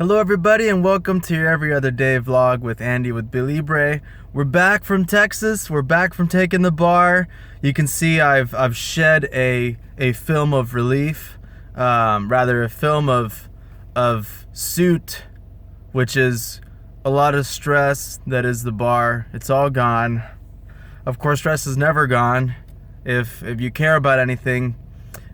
Hello everybody and welcome to your Every Other Day vlog with Andy with Bilibre. We're back from Texas. We're back from taking the bar. You can see I've shed a film of relief, rather a film of suit, which is a lot of stress. That is the bar. It's all gone. Of course, stress is never gone. If you care about anything,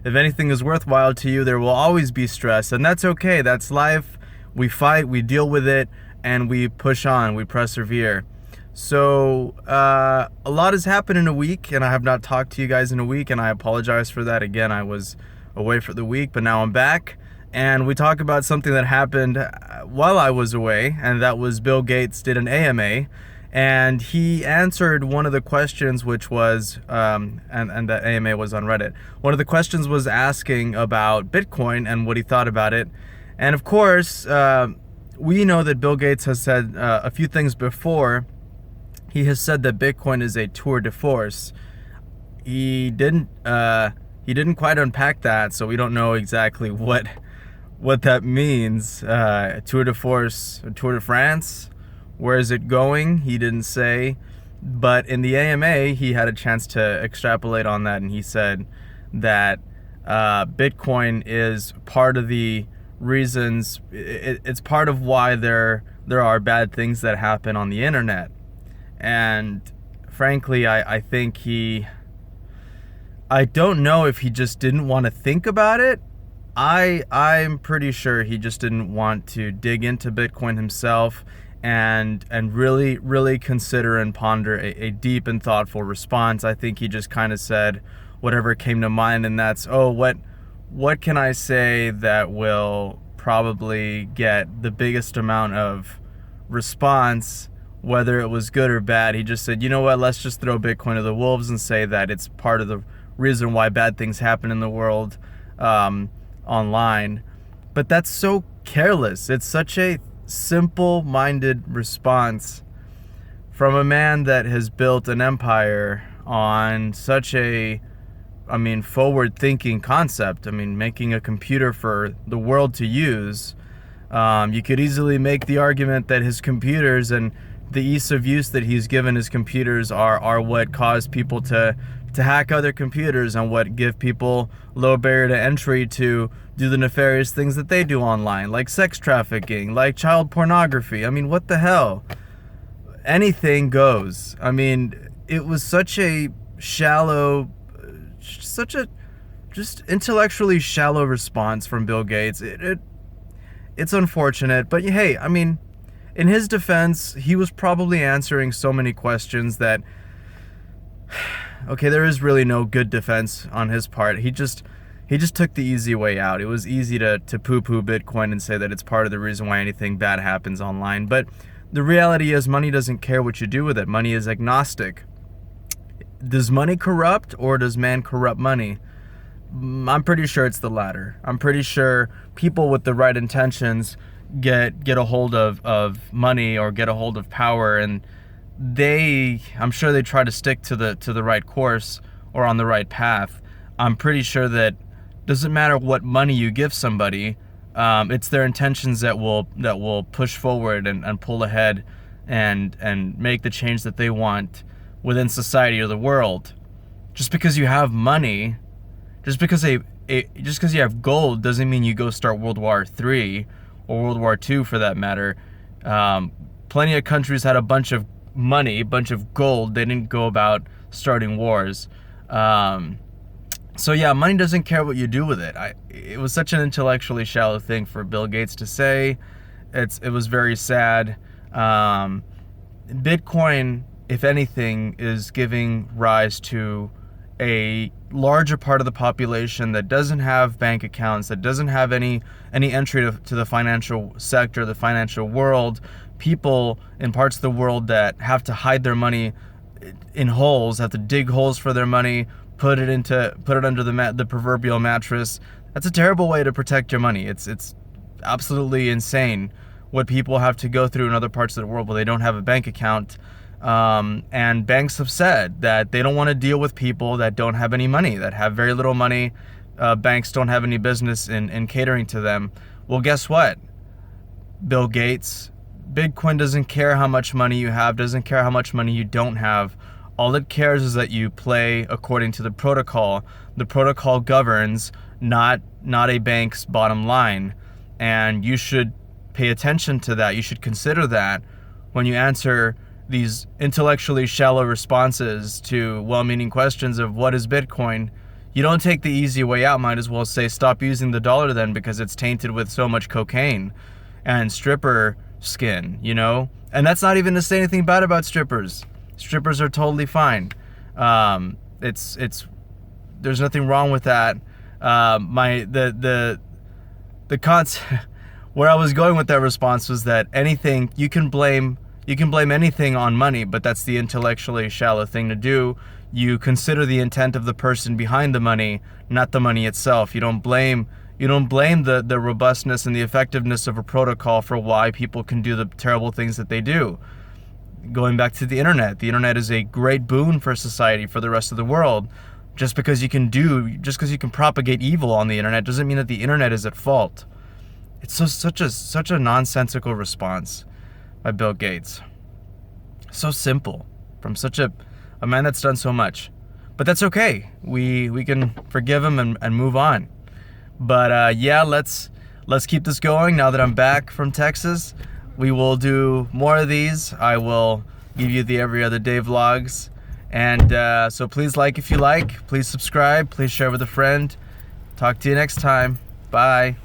if anything is worthwhile to you, there will always be stress, and that's okay. That's life. We fight, we deal with it, and we push on, we persevere. So a lot has happened in a week, and I have not talked to you guys in a week, and I apologize for that. Again, I was away for the week, but now I'm back, and we talk about something that happened while I was away, and that was Bill Gates did an AMA, and he answered one of the questions, which was, and that AMA was on Reddit. One of the questions was asking about Bitcoin and what he thought about it. And of course, we know that Bill Gates has said a few things before. He has said that Bitcoin is a tour de force. He didn't quite unpack that, so we don't know exactly what that means. Tour de force, Tour de France. Where is it going? He didn't say. But in the AMA, he had a chance to extrapolate on that, and he said that Bitcoin is part of the reasons, it's part of why there are bad things that happen on the internet. And frankly, I think I don't know if he just didn't want to think about it. I'm pretty sure he just didn't want to dig into Bitcoin himself and really consider and ponder a deep and thoughtful response. I think he just kind of said whatever came to mind, and that's, what can I say that will probably get the biggest amount of response, whether it was good or bad. He just said, you know what, let's just throw Bitcoin to the wolves and say that it's part of the reason why bad things happen in the world online. But that's so careless. It's such a simple-minded response from a man that has built an empire on such a forward-thinking concept. Making a computer for the world to use. You could easily make the argument that his computers and the ease of use that he's given his computers are what caused people to hack other computers and what give people low barrier to entry to do the nefarious things that they do online, like sex trafficking, like child pornography. What the hell? Anything goes. It was such a shallow, just intellectually shallow response from Bill Gates. It's unfortunate, but hey, in his defense, he was probably answering so many questions that, okay, there is really no good defense on his part. He just took the easy way out. It was easy to poo-poo Bitcoin and say that it's part of the reason why anything bad happens online, but the reality is money doesn't care what you do with it. Money is agnostic. Does money corrupt, or does man corrupt money? I'm pretty sure it's the latter. I'm pretty sure people with the right intentions get a hold of money or get a hold of power, and I'm sure they try to stick to the right course or on the right path. I'm pretty sure that doesn't matter what money you give somebody, it's their intentions that will push forward and pull ahead and make the change that they want within society or the world. Just because you have money, just because you have gold, doesn't mean you go start World War III or World War II for that matter. Plenty of countries had a bunch of money, a bunch of gold. They didn't go about starting wars. So yeah, money doesn't care what you do with it. It was such an intellectually shallow thing for Bill Gates to say. It was very sad. Bitcoin, if anything, is giving rise to a larger part of the population that doesn't have bank accounts, that doesn't have any entry to the financial sector, the financial world. People in parts of the world that have to hide their money in holes, have to dig holes for their money, put it under the proverbial mattress. That's a terrible way to protect your money. It's absolutely insane what people have to go through in other parts of the world where they don't have a bank account. And banks have said that they don't want to deal with people that don't have any money, that have very little money. Banks don't have any business in catering to them. Well, guess what? Bill Gates. Bitcoin doesn't care how much money you have, doesn't care how much money you don't have. All it cares is that you play according to the protocol. The protocol governs, not a bank's bottom line. And you should pay attention to that. You should consider that when you answer these intellectually shallow responses to well-meaning questions of what is Bitcoin. You don't take the easy way out. Might as well say stop using the dollar then, because it's tainted with so much cocaine and stripper skin, you know? And that's not even to say anything bad about strippers. Strippers are totally fine. There's nothing wrong with that. The concept where I was going with that response was that anything you can blame anything on money, but that's the intellectually shallow thing to do. You consider the intent of the person behind the money, not the money itself. You don't blame the robustness and the effectiveness of a protocol for why people can do the terrible things that they do. Going back to the internet is a great boon for society, for the rest of the world. Just because you can propagate evil on the internet doesn't mean that the internet is at fault. It's such a nonsensical response by Bill Gates. So simple from such a man that's done so much. But that's okay. We can forgive him and move on. But yeah, let's keep this going. Now that I'm back from Texas, we will do more of these. I will give you the every other day vlogs. And so please like if you like. Please subscribe. Please share with a friend. Talk to you next time. Bye.